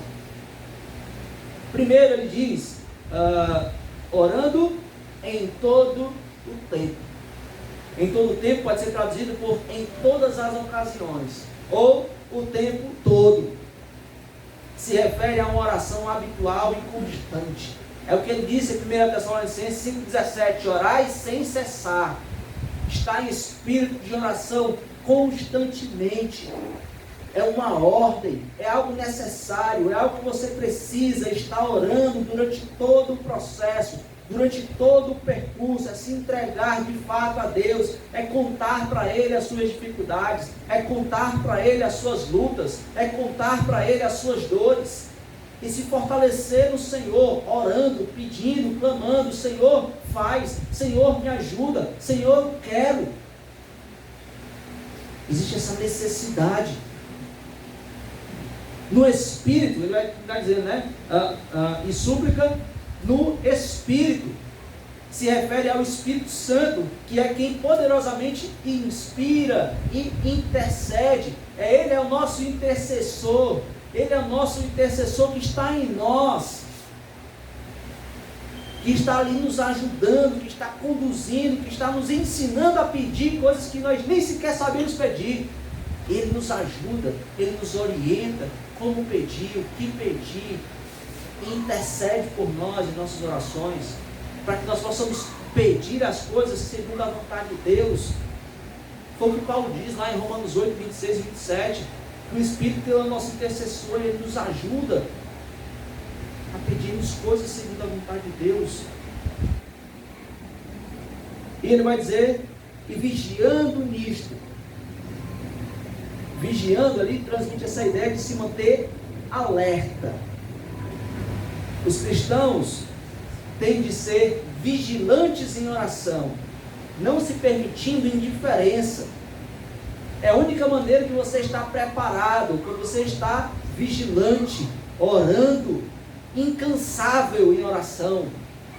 Primeiro ele diz, orando em todo o tempo. Em todo o tempo pode ser traduzido por em todas as ocasiões, ou o tempo todo. Se refere a uma oração habitual e constante. É o que ele disse em 1 Tessalonicenses 5,17, orai sem cessar. Está em espírito de oração constantemente. É uma ordem, é algo necessário, é algo que você precisa estar orando durante todo o processo, durante todo o percurso, é se entregar de fato a Deus, é contar para Ele as suas dificuldades, é contar para Ele as suas lutas, é contar para Ele as suas dores, e se fortalecer no Senhor, orando, pedindo, clamando, Senhor faz, Senhor me ajuda, Senhor eu quero. Existe essa necessidade. No Espírito, ele vai dizer, né? E súplica no Espírito. Se refere ao Espírito Santo, que é quem poderosamente inspira e intercede. Ele é o nosso intercessor. Ele é o nosso intercessor que está em nós, que está ali nos ajudando, que está conduzindo, que está nos ensinando a pedir coisas que nós nem sequer sabemos pedir. Ele nos ajuda, Ele nos orienta como pedir, o que pedir, e intercede por nós em nossas orações, para que nós possamos pedir as coisas segundo a vontade de Deus. Foi o que Paulo diz lá em Romanos 8, 26 e 27, que o Espírito é o nosso intercessor, ele nos ajuda a pedirmos coisas segundo a vontade de Deus. E ele vai dizer, e vigiando nisto. Vigiando ali transmite essa ideia de se manter alerta. Os cristãos têm de ser vigilantes em oração, não se permitindo indiferença. É a única maneira que você está preparado, quando você está vigilante, orando, incansável em oração.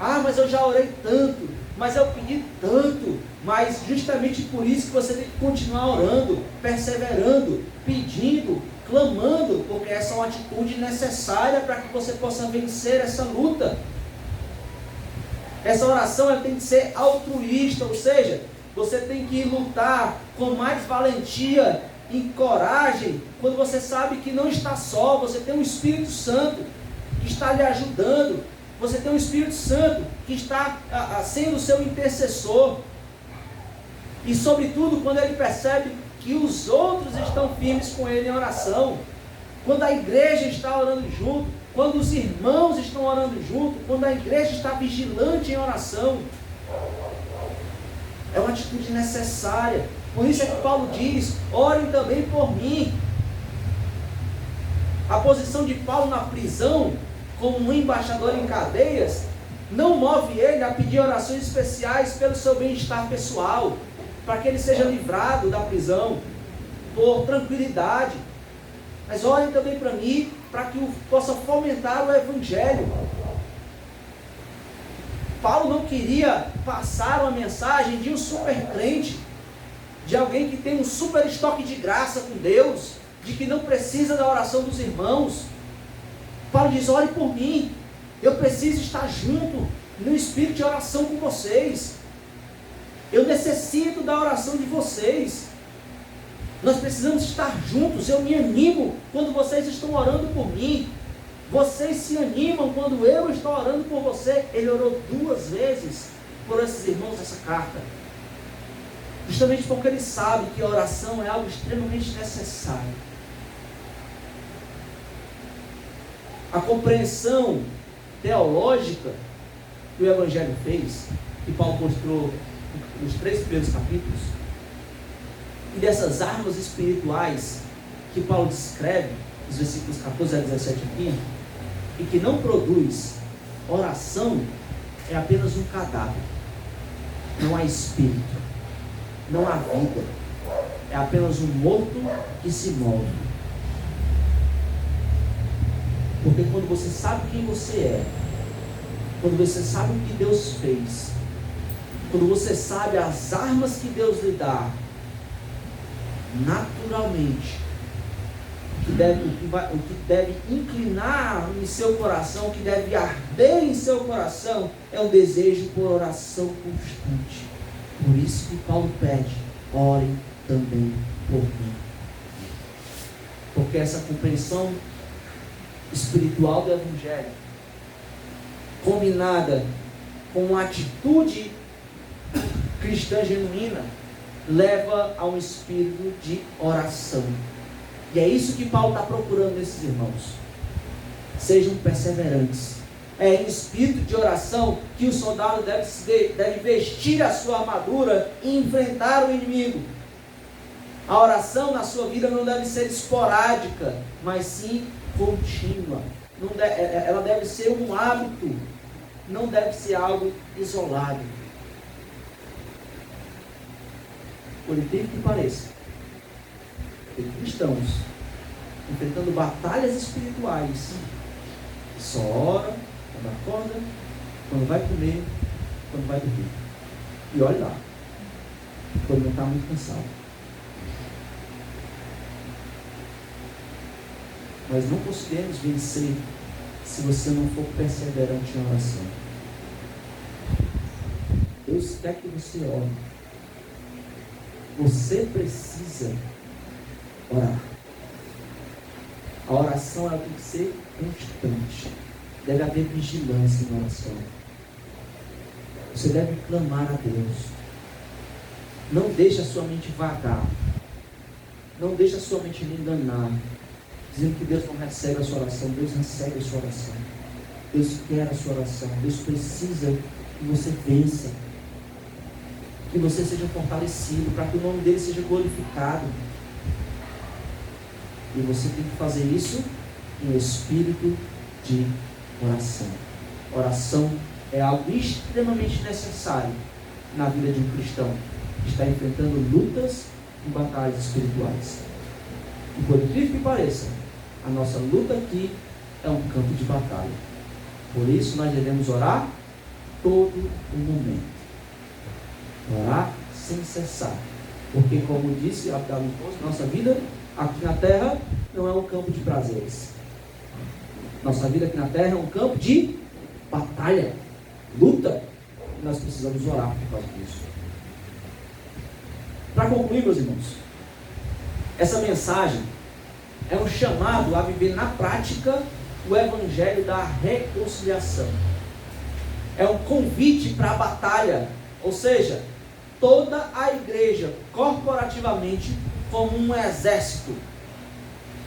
Ah, mas eu já orei tanto, mas eu pedi tanto. Mas justamente por isso que você tem que continuar orando, perseverando, pedindo, clamando, porque essa é uma atitude necessária para que você possa vencer essa luta. Essa oração ela tem que ser altruísta, ou seja, você tem que lutar com mais valentia e coragem, quando você sabe que não está só, você tem um Espírito Santo que está lhe ajudando, você tem um Espírito Santo que está sendo o seu intercessor, e sobretudo quando ele percebe que os outros estão firmes com ele em oração, quando a igreja está orando junto, quando os irmãos estão orando junto, quando a igreja está vigilante em oração. É uma atitude necessária. Por isso é que Paulo diz, orem também por mim. A posição de Paulo na prisão, como um embaixador em cadeias, não move ele a pedir orações especiais pelo seu bem-estar pessoal, para que ele seja livrado da prisão, por tranquilidade. Mas orem também para mim, para que eu possa fomentar o Evangelho. Paulo não queria passar uma mensagem de um super crente, de alguém que tem um super estoque de graça com Deus, de que não precisa da oração dos irmãos. Paulo diz, ore por mim, eu preciso estar junto no espírito de oração com vocês, eu necessito da oração de vocês, nós precisamos estar juntos, eu me animo quando vocês estão orando por mim, vocês se animam quando eu estou orando por você. Ele orou 2 vezes por esses irmãos nessa carta, justamente porque ele sabe que a oração é algo extremamente necessário. A compreensão teológica que o Evangelho fez, que Paulo mostrou nos 3 primeiros capítulos, e dessas armas espirituais que Paulo descreve, nos versículos 14 a 17 aqui, e que não produz oração, é apenas um cadáver. Não há espírito, não há vida, é apenas um morto que se move. Porque quando você sabe quem você é, quando você sabe o que Deus fez, quando você sabe as armas que Deus lhe dá, naturalmente, o que deve inclinar em seu coração, o que deve arder em seu coração, é um desejo por oração constante. Por isso que Paulo pede: orem também por mim. Porque essa compreensão espiritual do Evangelho, combinada com uma atitude cristã genuína, leva a um espírito de oração. E é isso que Paulo está procurando nesses irmãos. Sejam perseverantes. É em espírito de oração que o soldado deve vestir a sua armadura e enfrentar o inimigo. A oração na sua vida não deve ser esporádica, mas sim contínua. Ela deve ser um hábito, não deve ser algo isolado. Por incrível que pareça, tem cristãos enfrentando batalhas espirituais, só ora quando acorda, quando vai comer, quando vai dormir. E olha lá, quando não está muito cansado. Nós não conseguimos vencer se você não for perseverante em oração. Deus quer que você ore. Você precisa orar. A oração ela tem que ser constante. Deve haver vigilância na oração. Você deve clamar a Deus. Não deixe a sua mente vagar. Não deixe a sua mente lhe enganar, dizendo que Deus não recebe a sua oração. Deus recebe a sua oração. Deus quer a sua oração. Deus precisa que você vença, que você seja fortalecido, para que o nome dele seja glorificado. E você tem que fazer isso em espírito de oração. Oração é algo extremamente necessário na vida de um cristão que está enfrentando lutas e batalhas espirituais. E por incrível que pareça, a nossa luta aqui é um campo de batalha. Por isso nós devemos orar todo o momento. Orar sem cessar. Porque, como disse Abdalá, nossa vida aqui na terra não é um campo de prazeres. Nossa vida aqui na terra é um campo de batalha, luta. E nós precisamos orar por causa disso. Para concluir, meus irmãos, essa mensagem é um chamado a viver na prática o evangelho da reconciliação. É um convite para a batalha, ou seja, toda a igreja corporativamente como um exército.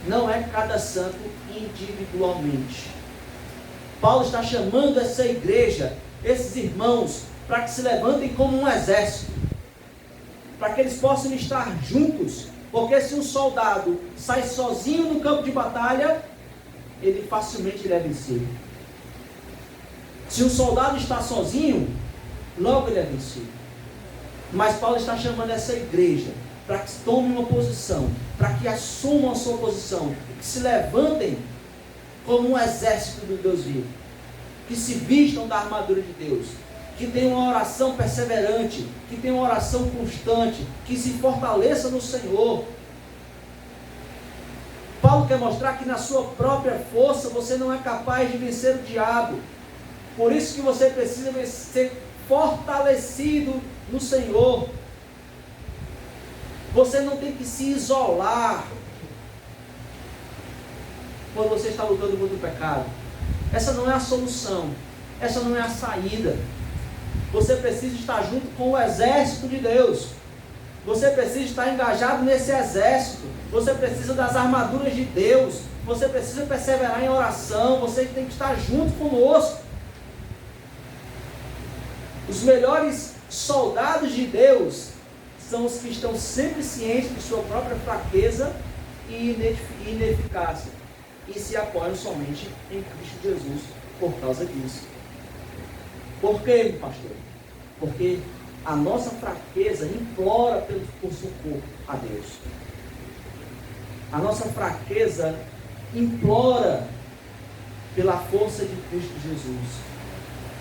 Não é cada santo individualmente. Paulo está chamando essa igreja, esses irmãos, para que se levantem como um exército, para que eles possam estar juntos. Porque se um soldado sai sozinho no campo de batalha, ele facilmente é vencido. Se um soldado está sozinho, logo ele é vencido. Mas Paulo está chamando essa igreja para que tomem uma posição, para que assumam a sua posição, que se levantem como um exército do Deus vivo, que se vistam da armadura de Deus, que tenham uma oração perseverante, que tenham uma oração constante, que se fortaleça no Senhor. Paulo quer mostrar que na sua própria força você não é capaz de vencer o diabo. Por isso que você precisa ser fortalecido no Senhor. Você não tem que se isolar quando você está lutando contra o pecado. Essa não é a solução. Essa não é a saída. Você precisa estar junto com o exército de Deus. Você precisa estar engajado nesse exército. Você precisa das armaduras de Deus. Você precisa perseverar em oração. Você tem que estar junto conosco. Os melhores soldados de Deus são os que estão sempre cientes de sua própria fraqueza e ineficácia e se apoiam somente em Cristo Jesus por causa disso. Por quê, pastor? Porque a nossa fraqueza implora por socorro a Deus. A nossa fraqueza implora pela força de Cristo Jesus.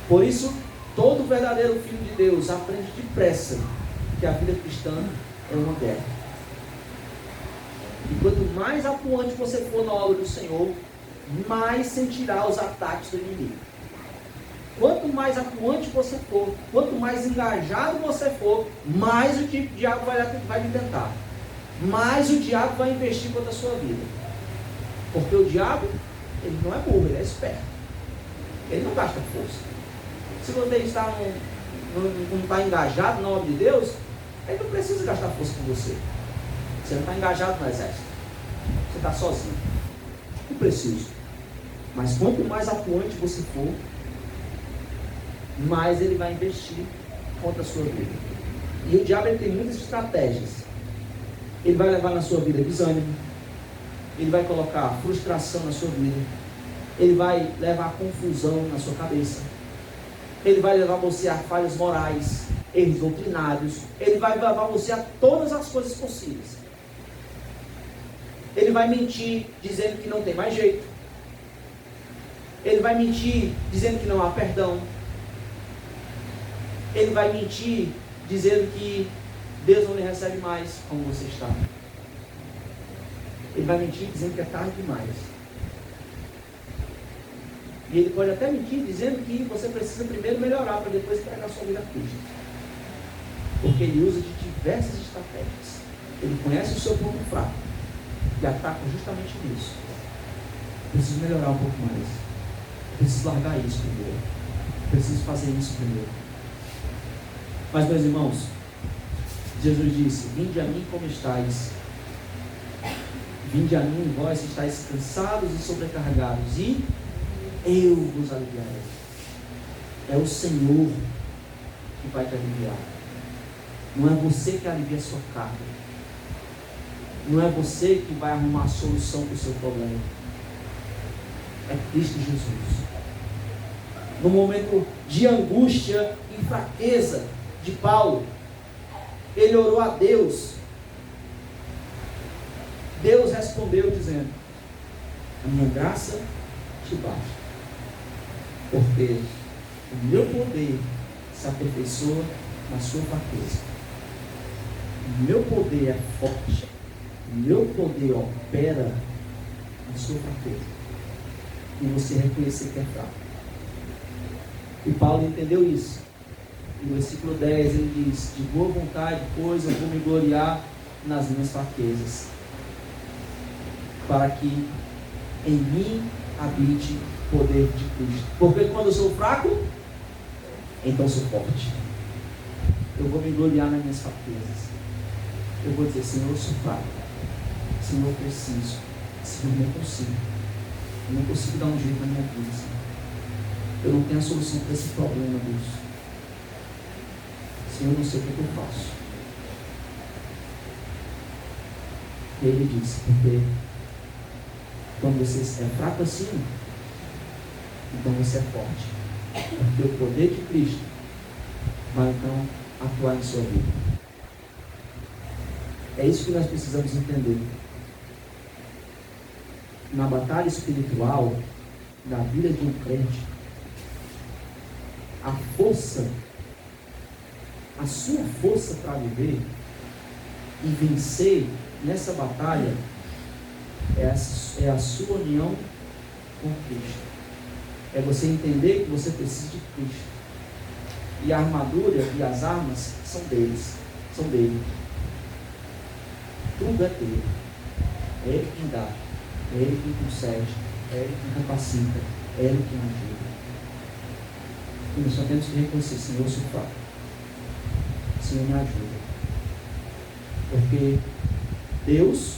Por isso, todo verdadeiro filho de Deus aprende depressa que a vida cristã é uma guerra. E quanto mais atuante você for na obra do Senhor, mais sentirá os ataques do inimigo. Quanto mais atuante você for, quanto mais engajado você for, mais o diabo vai lhe tentar. Mais o diabo vai investir contra a sua vida. Porque o diabo, ele não é burro, ele é esperto. Ele não gasta força. Se você não está engajado na obra de Deus, ele não precisa gastar força com você. Você não está engajado no exército. Você está sozinho. Não precisa. Mas quanto mais atuante você for, mais ele vai investir contra a sua vida. E o diabo, ele tem muitas estratégias. Ele vai levar na sua vida desânimo. Ele vai colocar frustração na sua vida. Ele vai levar confusão na sua cabeça. Ele vai levar você a falhas morais, erros doutrinários. Ele vai levar você a todas as coisas possíveis. Ele vai mentir dizendo que não tem mais jeito. Ele vai mentir dizendo que não há perdão. Ele vai mentir dizendo que Deus não lhe recebe mais como você está. Ele vai mentir dizendo que é tarde demais. E ele pode até mentir dizendo que você precisa primeiro melhorar para depois entregar sua vida a Cristo. Porque ele usa de diversas estratégias. Ele conhece o seu ponto fraco e ataca justamente nisso. Preciso melhorar um pouco mais. Preciso largar isso primeiro. Preciso fazer isso primeiro. Mas, meus irmãos, Jesus disse: vinde a mim como estáis. Vinde a mim, vós que estáis cansados e sobrecarregados, e eu vos aliviarei. É o Senhor que vai te aliviar. Não é você que alivia a sua carga. Não é você que vai arrumar a solução para o seu problema. É Cristo Jesus. No momento de angústia e fraqueza de Paulo, ele orou a Deus. Deus respondeu dizendo: a minha graça te basta, porque o meu poder se aperfeiçoa na sua fraqueza. O meu poder é forte. O meu poder opera na sua fraqueza. E você reconhecer que é fraco. E Paulo entendeu isso. E no versículo 10 ele diz: de boa vontade, pois eu vou me gloriar nas minhas fraquezas, para que em mim habite o poder de Cristo. Porque quando eu sou fraco, então sou forte. Eu vou me gloriar nas minhas fraquezas. Eu vou dizer: Senhor, eu sou fraco. Senhor, eu preciso. Senhor, eu não consigo. Eu não consigo dar um jeito na minha vida, Senhor. Eu não tenho a solução para esse problema, Deus. Senhor, eu não sei o que eu faço. E ele disse: porque quando você é fraco assim, então você é forte. Porque o poder de Cristo vai então atuar em sua vida. É isso que nós precisamos entender. Na batalha espiritual, na vida de um crente, a força, a sua força para viver e vencer nessa batalha é a sua união com Cristo. É você entender que você precisa de Cristo. E a armadura e as armas são deles. São dele. Tudo é dele. É ele quem dá. É ele quem concede. É ele quem capacita. É ele quem ajuda. E nós só temos que reconhecer: Senhor, eu sou fraco. Senhor, me ajuda. Porque Deus,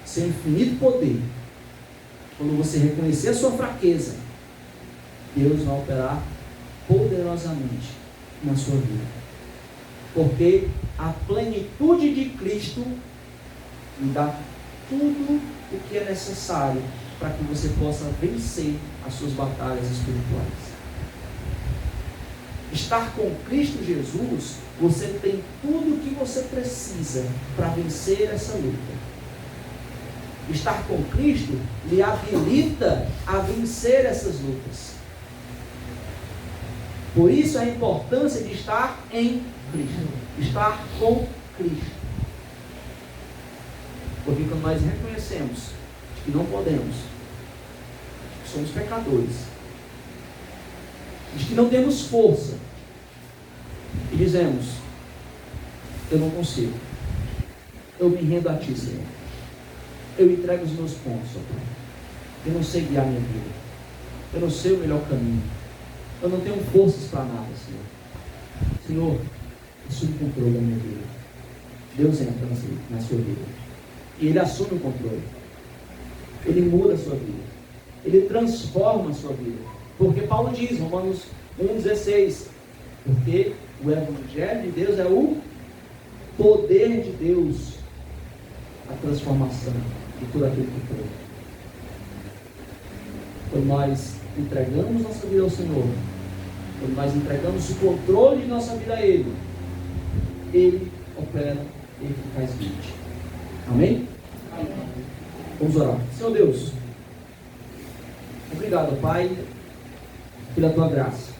seu infinito poder, quando você reconhecer a sua fraqueza, Deus vai operar poderosamente na sua vida. Porque a plenitude de Cristo lhe dá tudo o que é necessário para que você possa vencer as suas batalhas espirituais. Estar com Cristo Jesus, você tem tudo o que você precisa para vencer essa luta. Estar com Cristo lhe habilita a vencer essas lutas. Por isso a importância de estar em Cristo, estar com Cristo. Porque quando nós reconhecemos que não podemos, que somos pecadores, de que não temos força, e dizemos: eu não consigo, eu me rendo a Ti, Senhor, eu entrego os meus pontos, ó Pai, eu não sei guiar minha vida, eu não sei o melhor caminho, eu não tenho forças para nada, Senhor. Senhor, assume o controle da minha vida. Deus entra na sua vida, e Ele assume o controle, Ele muda a sua vida, Ele transforma a sua vida. Porque Paulo diz, Romanos 1,16, porque o Evangelho de Deus é o poder de Deus, a transformação de tudo aquilo que foi. Quando nós entregamos nossa vida ao Senhor, quando nós entregamos o controle de nossa vida a Ele, Ele opera eficazmente. Amém? Amém. Vamos orar. Senhor Deus, obrigado, Pai, pela Tua graça.